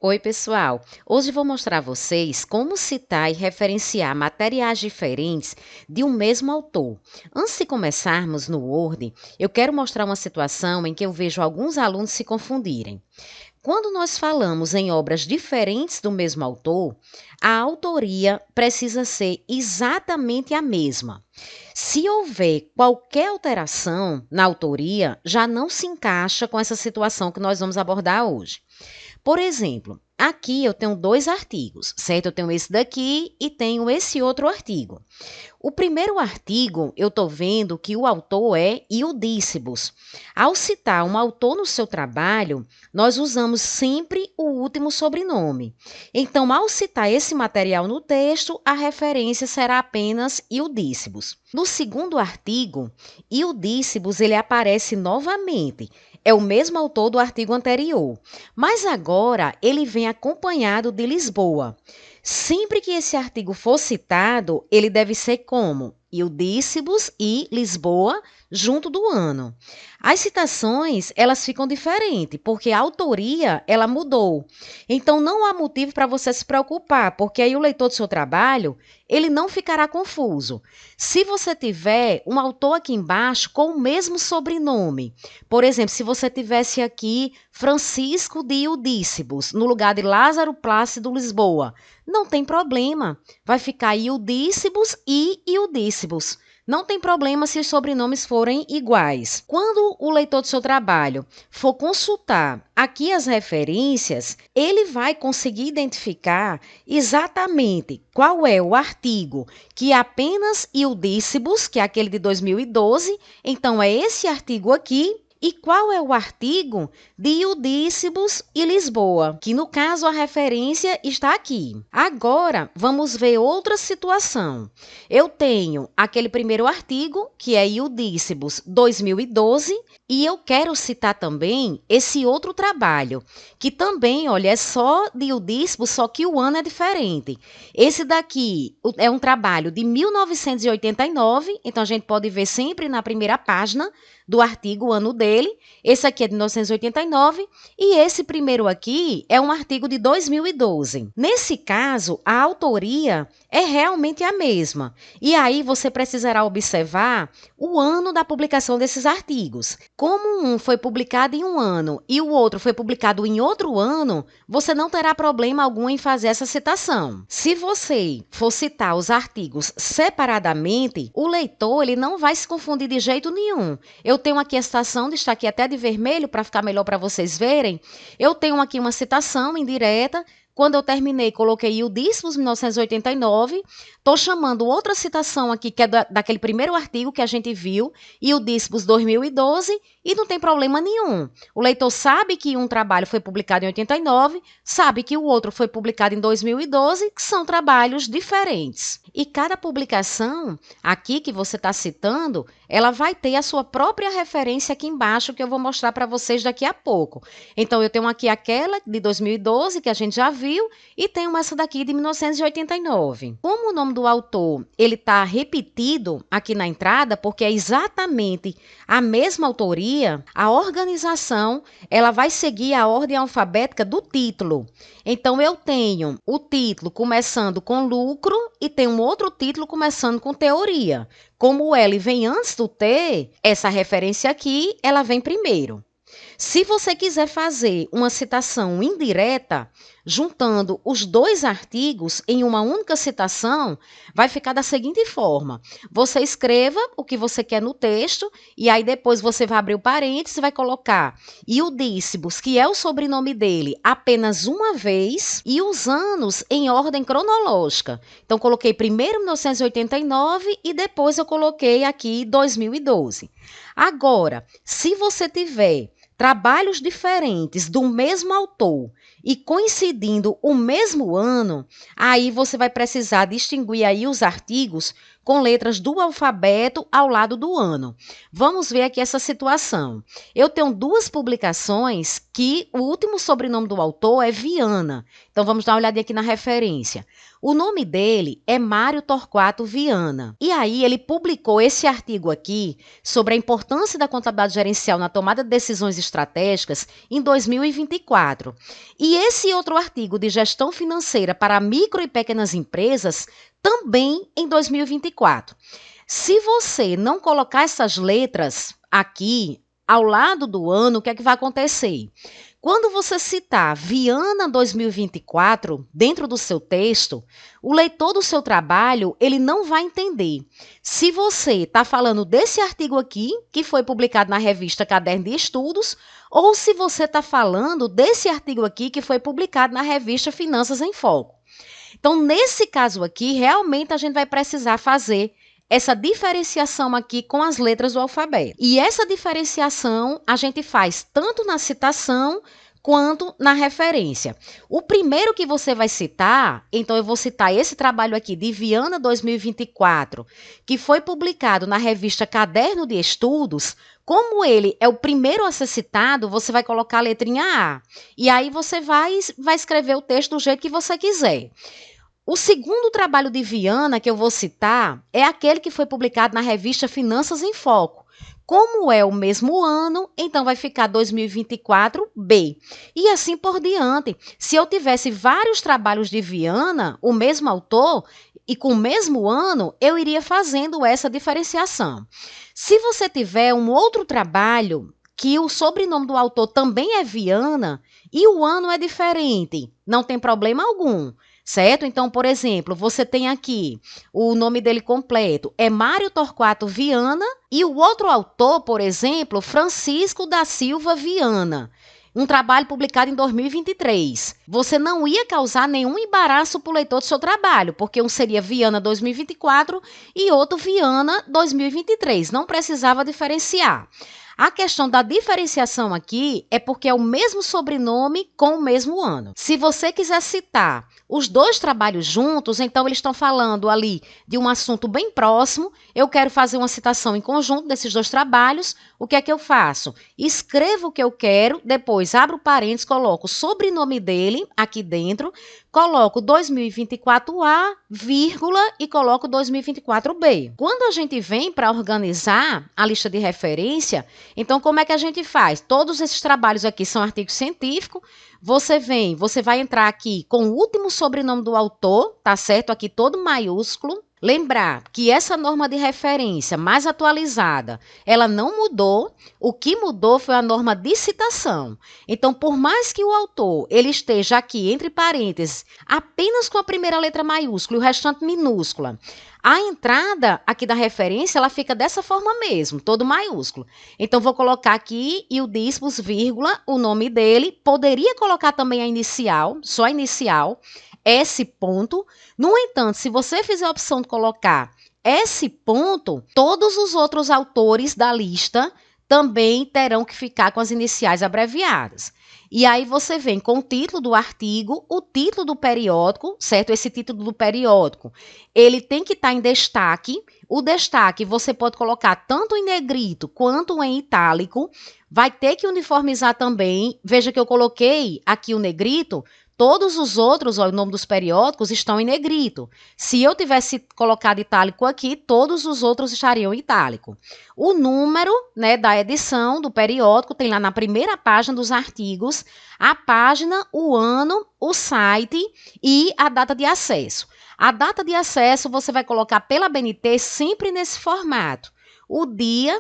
Oi, pessoal! Hoje vou mostrar a vocês como citar e referenciar materiais diferentes de um mesmo autor. Antes de começarmos no Word, eu quero mostrar uma situação em que eu vejo alguns alunos se confundirem. Quando nós falamos em obras diferentes do mesmo autor, a autoria precisa ser exatamente a mesma. Se houver qualquer alteração na autoria, já não se encaixa com essa situação que nós vamos abordar hoje. Por exemplo, aqui eu tenho dois artigos, certo? Eu tenho esse daqui e tenho esse outro artigo. O primeiro artigo, eu estou vendo que o autor é Eudícibus. Ao citar um autor no seu trabalho, nós usamos sempre o último sobrenome. Então, ao citar esse material no texto, a referência será apenas Eudícibus. No segundo artigo, Eudícibus ele aparece novamente. É o mesmo autor do artigo anterior, mas agora ele vem acompanhado de Lisboa. Sempre que esse artigo for citado, ele deve ser como Eudícibus e Lisboa junto do ano. As citações, elas ficam diferentes, porque a autoria, ela mudou. Então, não há motivo para você se preocupar, porque aí o leitor do seu trabalho, ele não ficará confuso. Se você tiver um autor aqui embaixo com o mesmo sobrenome, por exemplo, se você tivesse aqui Francisco de Eudícibus, no lugar de Lázaro Plácido Lisboa, não tem problema, vai ficar Eudícibus e Eudícibus. Não tem problema se os sobrenomes forem iguais. Quando o leitor do seu trabalho for consultar aqui as referências, ele vai conseguir identificar exatamente qual é o artigo que é apenas Eudícibus, que é aquele de 2012, então é esse artigo aqui. E qual é o artigo de Eudícibus e Lisboa, que no caso a referência está aqui. Agora, vamos ver outra situação. Eu tenho aquele primeiro artigo, que é Eudícibus 2012, e eu quero citar também esse outro trabalho, que também, olha, é só de Eudícibus, só que o ano é diferente. Esse daqui é um trabalho de 1989, então a gente pode ver sempre na primeira página do artigo, o ano dele. Esse aqui é de 1989 e esse primeiro aqui é um artigo de 2012. Nesse caso, a autoria é realmente a mesma. E aí você precisará observar o ano da publicação desses artigos. Como um foi publicado em um ano e o outro foi publicado em outro ano, você não terá problema algum em fazer essa citação. Se você for citar os artigos separadamente, o leitor ele não vai se confundir de jeito nenhum. Eu tenho aqui a citação, está aqui até de vermelho para ficar melhor para vocês verem. Eu tenho aqui uma citação indireta. Quando eu terminei, coloquei Eudícibus 1989. Estou chamando outra citação aqui, que é daquele primeiro artigo que a gente viu, Eudícibus 2012, e não tem problema nenhum. O leitor sabe que um trabalho foi publicado em 89, sabe que o outro foi publicado em 2012, que são trabalhos diferentes. E cada publicação aqui que você está citando, ela vai ter a sua própria referência aqui embaixo, que eu vou mostrar para vocês daqui a pouco. Então, eu tenho aqui aquela de 2012, que a gente já viu, e tenho essa daqui de 1989. Como o nome do autor ele está repetido aqui na entrada, porque é exatamente a mesma autoria, a organização ela vai seguir a ordem alfabética do título. Então, eu tenho o título começando com lucro e tem um outro título começando com teoria. Como o L vem antes do T, essa referência aqui, ela vem primeiro. Se você quiser fazer uma citação indireta, juntando os dois artigos em uma única citação, vai ficar da seguinte forma. Você escreva o que você quer no texto e aí depois você vai abrir o parênteses e vai colocar Eudícibus, que é o sobrenome dele, apenas uma vez e os anos em ordem cronológica. Então, coloquei primeiro 1989 e depois eu coloquei aqui 2012. Agora, se você tiver trabalhos diferentes do mesmo autor e coincidindo o mesmo ano, aí você vai precisar distinguir aí os artigos com letras do alfabeto ao lado do ano. Vamos ver aqui essa situação. Eu tenho duas publicações que o último sobrenome do autor é Viana. Então, vamos dar uma olhadinha aqui na referência. O nome dele é Mário Torquato Viana. E aí, ele publicou esse artigo aqui sobre a importância da contabilidade gerencial na tomada de decisões estratégicas em 2024. E esse outro artigo de gestão financeira para micro e pequenas empresas também em 2024. Se você não colocar essas letras aqui ao lado do ano, o que é que vai acontecer? Quando você citar Viana 2024 dentro do seu texto, o leitor do seu trabalho ele não vai entender. Se você está falando desse artigo aqui, que foi publicado na revista Caderno de Estudos, ou se você está falando desse artigo aqui, que foi publicado na revista Finanças em Foco. Então, nesse caso aqui, realmente a gente vai precisar fazer essa diferenciação aqui com as letras do alfabeto. E essa diferenciação a gente faz tanto na citação quanto na referência. O primeiro que você vai citar, então eu vou citar esse trabalho aqui de Viana 2024, que foi publicado na revista Caderno de Estudos. Como ele é o primeiro a ser citado, você vai colocar a letrinha A. E aí você vai escrever o texto do jeito que você quiser. O segundo trabalho de Viana que eu vou citar é aquele que foi publicado na revista Finanças em Foco. Como é o mesmo ano, então vai ficar 2024B. E assim por diante. Se eu tivesse vários trabalhos de Viana, o mesmo autor, e com o mesmo ano, eu iria fazendo essa diferenciação. Se você tiver um outro trabalho que o sobrenome do autor também é Viana e o ano é diferente, não tem problema algum. Certo? Então, por exemplo, você tem aqui o nome dele completo, é Mário Torquato Viana, e o outro autor, por exemplo, Francisco da Silva Viana. Um trabalho publicado em 2023. Você não ia causar nenhum embaraço para o leitor do seu trabalho, porque um seria Viana 2024 e outro Viana 2023. Não precisava diferenciar. A questão da diferenciação aqui é porque é o mesmo sobrenome com o mesmo ano. Se você quiser citar os dois trabalhos juntos, então eles estão falando ali de um assunto bem próximo, eu quero fazer uma citação em conjunto desses dois trabalhos, o que é que eu faço? Escrevo o que eu quero, depois abro parênteses, coloco o sobrenome dele aqui dentro, coloco 2024A, vírgula, e coloco 2024B. Quando a gente vem para organizar a lista de referência, então como é que a gente faz? Todos esses trabalhos aqui são artigos científicos, você vai entrar aqui com o último sobrenome do autor, tá certo? Aqui todo maiúsculo. Lembrar que essa norma de referência mais atualizada, ela não mudou, o que mudou foi a norma de citação. Então, por mais que o autor ele esteja aqui entre parênteses, apenas com a primeira letra maiúscula e o restante minúscula, a entrada aqui da referência, ela fica dessa forma mesmo, todo maiúsculo. Então, vou colocar aqui e o dispos, vírgula, o nome dele. Poderia colocar também a inicial, só a inicial, S ponto. No entanto, se você fizer a opção de colocar S ponto, todos os outros autores da lista também terão que ficar com as iniciais abreviadas. E aí você vem com o título do artigo, o título do periódico, certo? Esse título do periódico, ele tem que estar em destaque. O destaque você pode colocar tanto em negrito quanto em itálico. Vai ter que uniformizar também. Veja que eu coloquei aqui o negrito. Todos os outros, ó, o nome dos periódicos, estão em negrito. Se eu tivesse colocado itálico aqui, todos os outros estariam em itálico. O número, né, da edição do periódico tem lá na primeira página dos artigos, a página, o ano, o site e a data de acesso. A data de acesso você vai colocar pela BNT sempre nesse formato. O dia,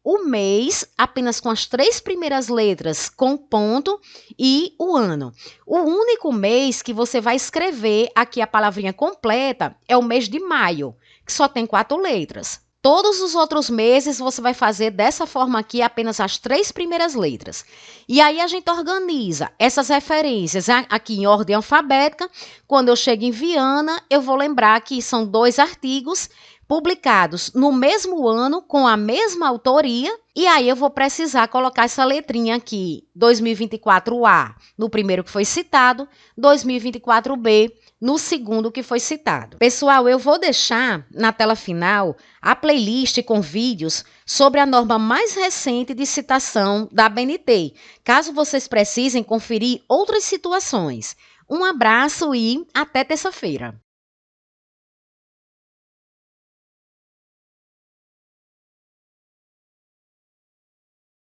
o mês, apenas com as 3 primeiras letras, com ponto, e o ano. O único mês que você vai escrever aqui a palavrinha completa é o mês de maio, que só tem 4 letras. Todos os outros meses você vai fazer dessa forma aqui, apenas as 3 primeiras letras. E aí a gente organiza essas referências aqui em ordem alfabética. Quando eu chego em Viana, eu vou lembrar que são 2 artigos publicados no mesmo ano, com a mesma autoria, e aí eu vou precisar colocar essa letrinha aqui, 2024A, no primeiro que foi citado, 2024B, no segundo que foi citado. Pessoal, eu vou deixar na tela final a playlist com vídeos sobre a norma mais recente de citação da ABNT, caso vocês precisem conferir outras situações. Um abraço e até terça-feira.